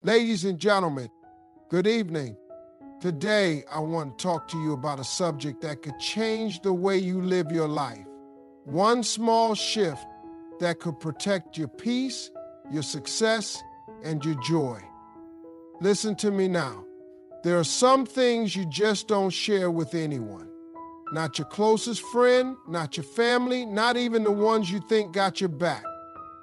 Ladies and gentlemen, good evening. Today, I want to talk to you about a subject that could change the way you live your life. One small shift that could protect your peace, your success, and your joy. Listen to me now. There are some things you just don't share with anyone. Not your closest friend, not your family, not even the ones you think got your back.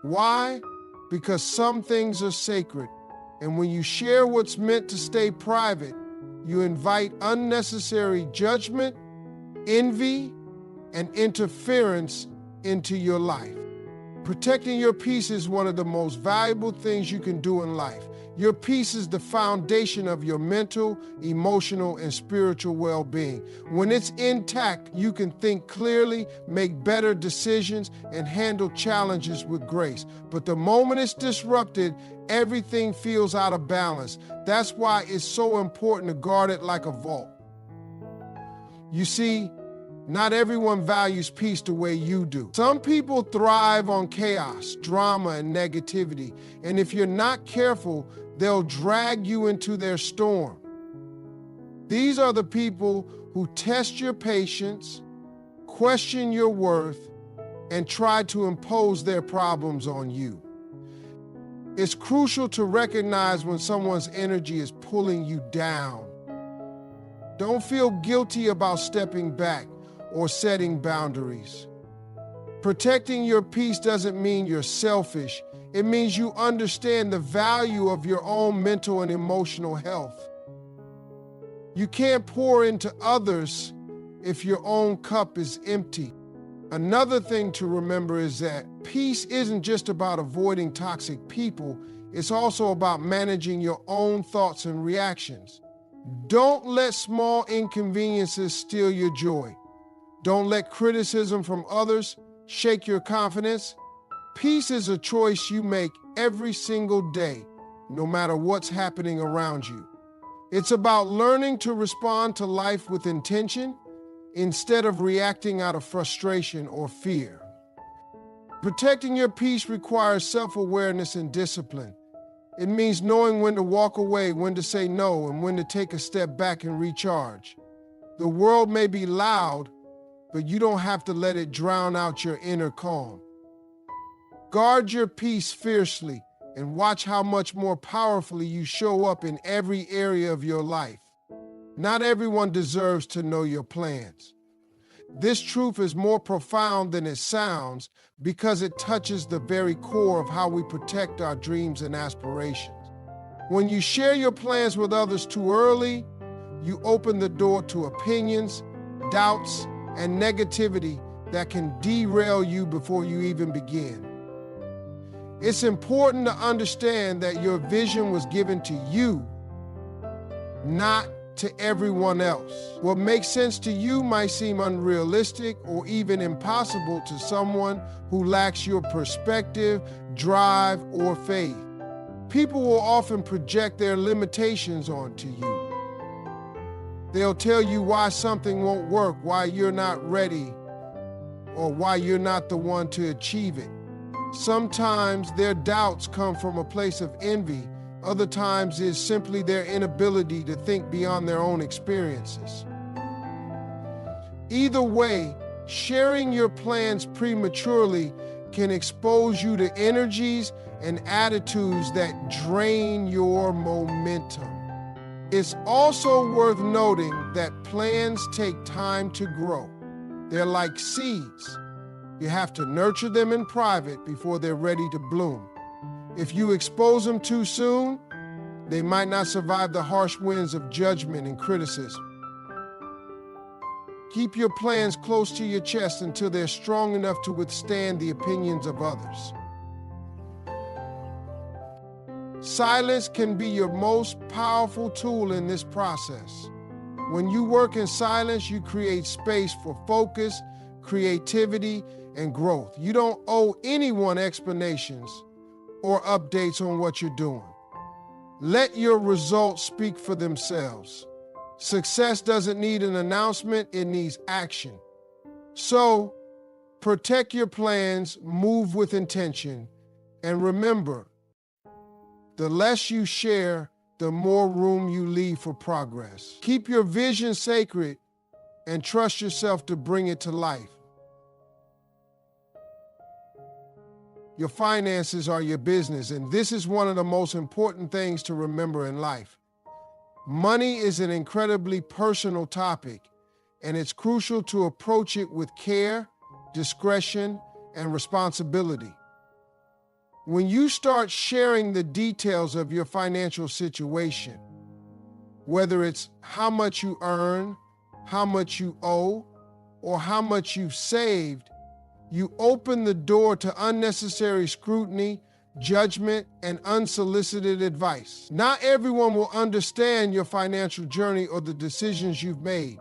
Why? Because some things are sacred. And when you share what's meant to stay private, you invite unnecessary judgment, envy, and interference into your life. Protecting your peace is one of the most valuable things you can do in life. Your peace is the foundation of your mental, emotional, and spiritual well-being. When it's intact, you can think clearly, make better decisions, and handle challenges with grace. But the moment it's disrupted, everything feels out of balance. That's why it's so important to guard it like a vault. You see, not everyone values peace the way you do. Some people thrive on chaos, drama, and negativity. And if you're not careful, they'll drag you into their storm. These are the people who test your patience, question your worth, and try to impose their problems on you. It's crucial to recognize when someone's energy is pulling you down. Don't feel guilty about stepping back or setting boundaries. Protecting your peace doesn't mean you're selfish. It means you understand the value of your own mental and emotional health. You can't pour into others if your own cup is empty. Another thing to remember is that peace isn't just about avoiding toxic people, it's also about managing your own thoughts and reactions. Don't let small inconveniences steal your joy. Don't let criticism from others shake your confidence. Peace is a choice you make every single day, no matter what's happening around you. It's about learning to respond to life with intention instead of reacting out of frustration or fear. Protecting your peace requires self-awareness and discipline. It means knowing when to walk away, when to say no, and when to take a step back and recharge. The world may be loud, but you don't have to let it drown out your inner calm. Guard your peace fiercely and watch how much more powerfully you show up in every area of your life. Not everyone deserves to know your plans. This truth is more profound than it sounds because it touches the very core of how we protect our dreams and aspirations. When you share your plans with others too early, you open the door to opinions, doubts, and negativity that can derail you before you even begin. It's important to understand that your vision was given to you, not to everyone else. What makes sense to you might seem unrealistic or even impossible to someone who lacks your perspective, drive, or faith. People will often project their limitations onto you. They'll tell you why something won't work, why you're not ready, or why you're not the one to achieve it. Sometimes their doubts come from a place of envy. Other times it's simply their inability to think beyond their own experiences. Either way, sharing your plans prematurely can expose you to energies and attitudes that drain your momentum. It's also worth noting that plans take time to grow. They're like seeds. You have to nurture them in private before they're ready to bloom. If you expose them too soon, they might not survive the harsh winds of judgment and criticism. Keep your plans close to your chest until they're strong enough to withstand the opinions of others. Silence can be your most powerful tool in this process. When you work in silence, you create space for focus, creativity, and growth. You don't owe anyone explanations or updates on what you're doing. Let your results speak for themselves. Success doesn't need an announcement, it needs action. So, protect your plans, move with intention, and remember, The less you share, the more room you leave for progress. Keep your vision sacred and trust yourself to bring it to life. Your finances are your business, and this is one of the most important things to remember in life. Money is an incredibly personal topic, and it's crucial to approach it with care, discretion, and responsibility. When you start sharing the details of your financial situation, whether it's how much you earn, how much you owe, or how much you've saved, you open the door to unnecessary scrutiny, judgment, and unsolicited advice. Not everyone will understand your financial journey or the decisions you've made.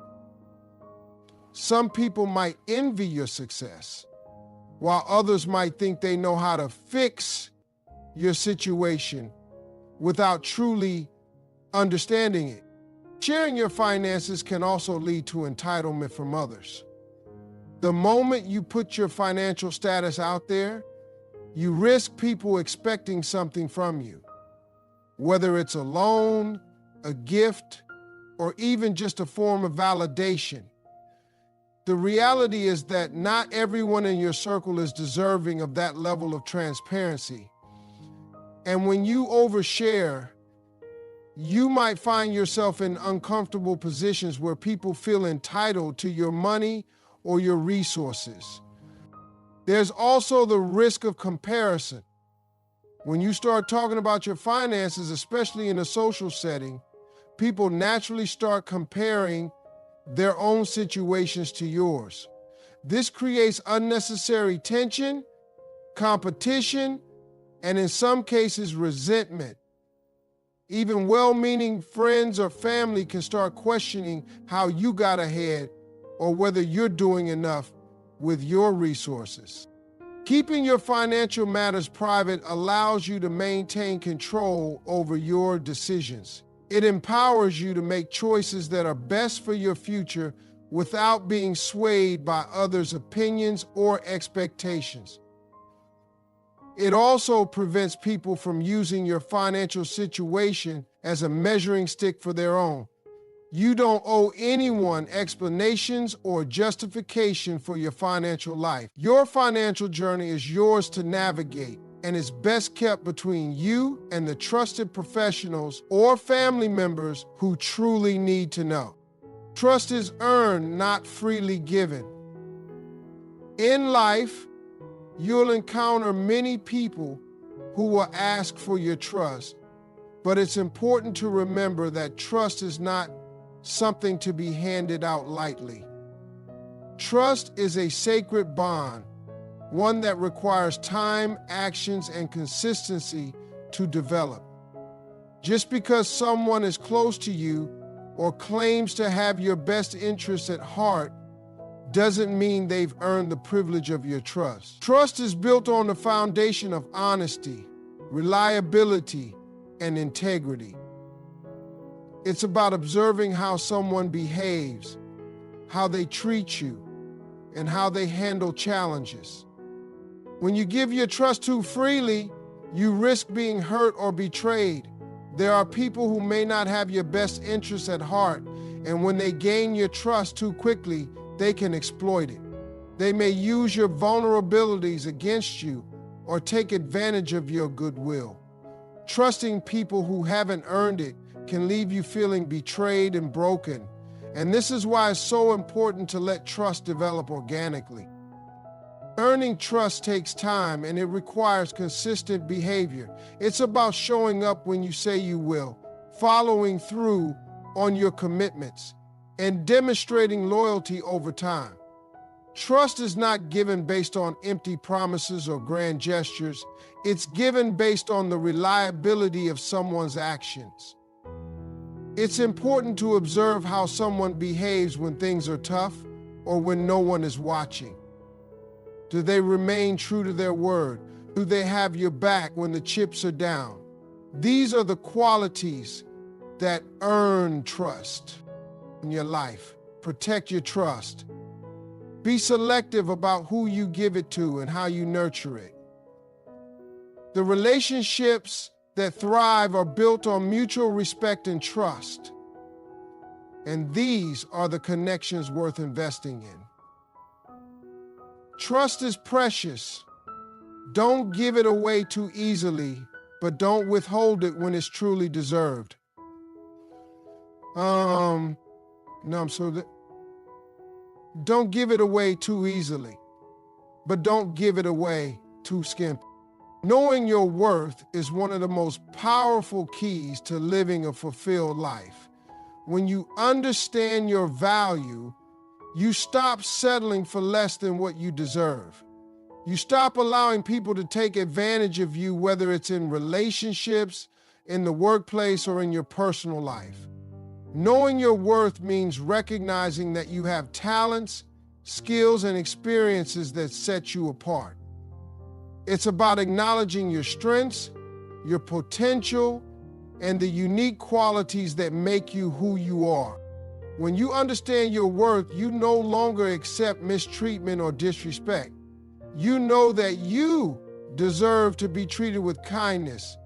Some people might envy your success, while others might think they know how to fix your situation without truly understanding it. Sharing your finances can also lead to entitlement from others. The moment you put your financial status out there, you risk people expecting something from you, whether it's a loan, a gift, or even just a form of validation. The reality is that not everyone in your circle is deserving of that level of transparency. And when you overshare, you might find yourself in uncomfortable positions where people feel entitled to your money or your resources. There's also the risk of comparison. When you start talking about your finances, especially in a social setting, people naturally start comparing their own situations to yours. This creates unnecessary tension, competition, and in some cases, resentment. Even well-meaning friends or family can start questioning how you got ahead or whether you're doing enough with your resources. Keeping your financial matters private allows you to maintain control over your decisions. It empowers you to make choices that are best for your future without being swayed by others' opinions or expectations. It also prevents people from using your financial situation as a measuring stick for their own. You don't owe anyone explanations or justification for your financial life. Your financial journey is yours to navigate and is best kept between you and the trusted professionals or family members who truly need to know. Trust is earned, not freely given. In life, you'll encounter many people who will ask for your trust, but it's important to remember that trust is not something to be handed out lightly. Trust is a sacred bond, one that requires time, actions, and consistency to develop. Just because someone is close to you or claims to have your best interests at heart doesn't mean they've earned the privilege of your trust. Trust is built on the foundation of honesty, reliability, and integrity. It's about observing how someone behaves, how they treat you, and how they handle challenges. When you give your trust too freely, you risk being hurt or betrayed. There are people who may not have your best interests at heart, and when they gain your trust too quickly, they can exploit it. They may use your vulnerabilities against you or take advantage of your goodwill. Trusting people who haven't earned it can leave you feeling betrayed and broken. And this is why it's so important to let trust develop organically. Earning trust takes time and it requires consistent behavior. It's about showing up when you say you will, following through on your commitments, and demonstrating loyalty over time. Trust is not given based on empty promises or grand gestures. It's given based on the reliability of someone's actions. It's important to observe how someone behaves when things are tough or when no one is watching. Do they remain true to their word? Do they have your back when the chips are down? These are the qualities that earn trust in your life. Protect your trust. Be selective about who you give it to and how you nurture it. The relationships that thrive are built on mutual respect and trust. And these are the connections worth investing in. Trust is precious. Don't give it away too easily, but don't withhold it when it's truly deserved. Don't give it away too easily, but don't give it away too skimpy. Knowing your worth is one of the most powerful keys to living a fulfilled life. When you understand your value, you stop settling for less than what you deserve. You stop allowing people to take advantage of you, whether it's in relationships, in the workplace, or in your personal life. Knowing your worth means recognizing that you have talents, skills, and experiences that set you apart. It's about acknowledging your strengths, your potential, and the unique qualities that make you who you are. When you understand your worth, you no longer accept mistreatment or disrespect. You know that you deserve to be treated with kindness,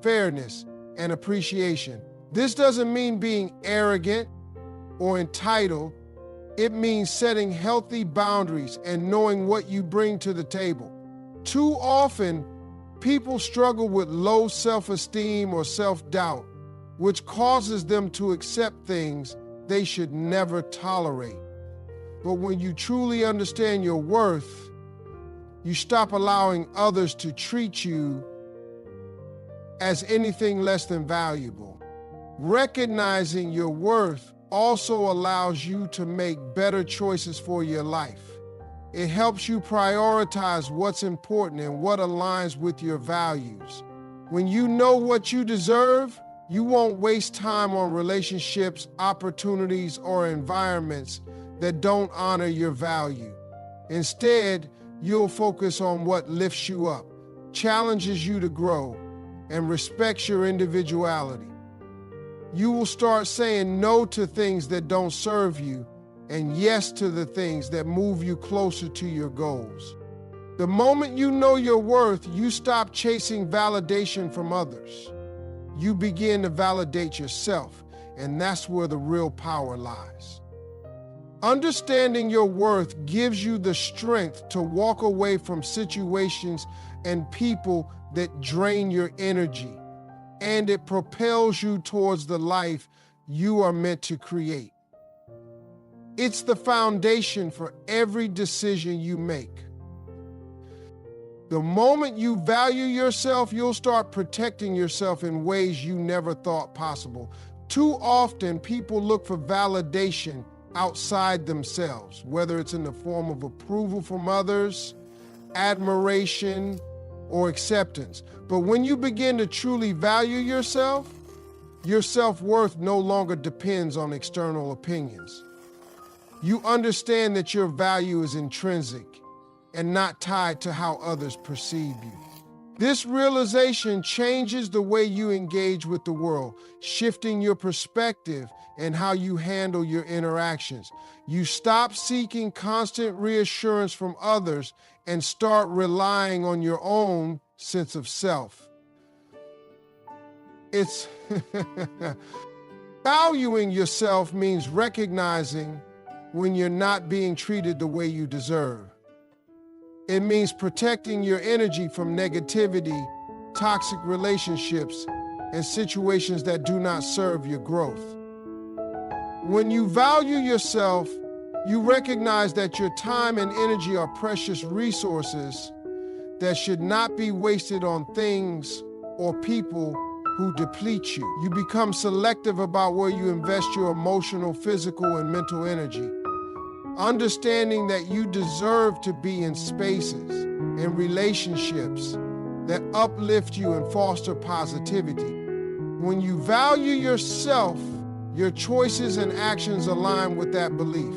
fairness, and appreciation. This doesn't mean being arrogant or entitled. It means setting healthy boundaries and knowing what you bring to the table. Too often, people struggle with low self-esteem or self-doubt, which causes them to accept things they should never tolerate. But when you truly understand your worth, you stop allowing others to treat you as anything less than valuable. Recognizing your worth also allows you to make better choices for your life. It helps you prioritize what's important and what aligns with your values. When you know what you deserve, you won't waste time on relationships, opportunities, or environments that don't honor your value. Instead, you'll focus on what lifts you up, challenges you to grow, and respects your individuality. You will start saying no to things that don't serve you and yes to the things that move you closer to your goals. The moment you know your worth, you stop chasing validation from others. You begin to validate yourself, and that's where the real power lies. Understanding your worth gives you the strength to walk away from situations and people that drain your energy, and it propels you towards the life you are meant to create. It's the foundation for every decision you make. The moment you value yourself, you'll start protecting yourself in ways you never thought possible. Too often, people look for validation outside themselves, whether it's in the form of approval from others, admiration, or acceptance. But when you begin to truly value yourself, your self-worth no longer depends on external opinions. You understand that your value is intrinsic and not tied to how others perceive you. This realization changes the way you engage with the world, shifting your perspective and how you handle your interactions. You stop seeking constant reassurance from others and start relying on your own sense of self. Valuing yourself means recognizing when you're not being treated the way you deserve. It means protecting your energy from negativity, toxic relationships, and situations that do not serve your growth. When you value yourself, you recognize that your time and energy are precious resources that should not be wasted on things or people who deplete you. You become selective about where you invest your emotional, physical, and mental energy. Understanding that you deserve to be in spaces and relationships that uplift you and foster positivity. When you value yourself, your choices and actions align with that belief.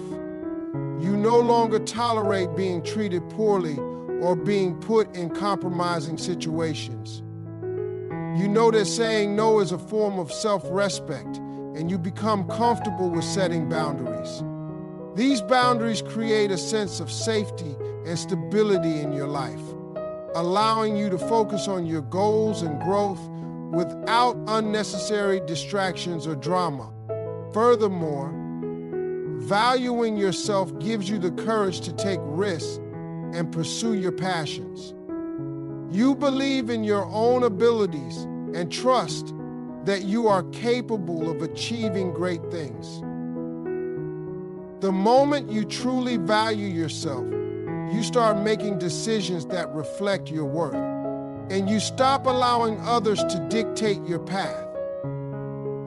You no longer tolerate being treated poorly or being put in compromising situations. You know that saying no is a form of self-respect, and you become comfortable with setting boundaries. These boundaries create a sense of safety and stability in your life, allowing you to focus on your goals and growth without unnecessary distractions or drama. Furthermore, valuing yourself gives you the courage to take risks and pursue your passions. You believe in your own abilities and trust that you are capable of achieving great things. The moment you truly value yourself, you start making decisions that reflect your worth, and you stop allowing others to dictate your path.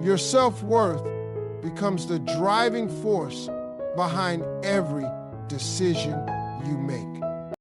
Your self-worth becomes the driving force behind every decision you make.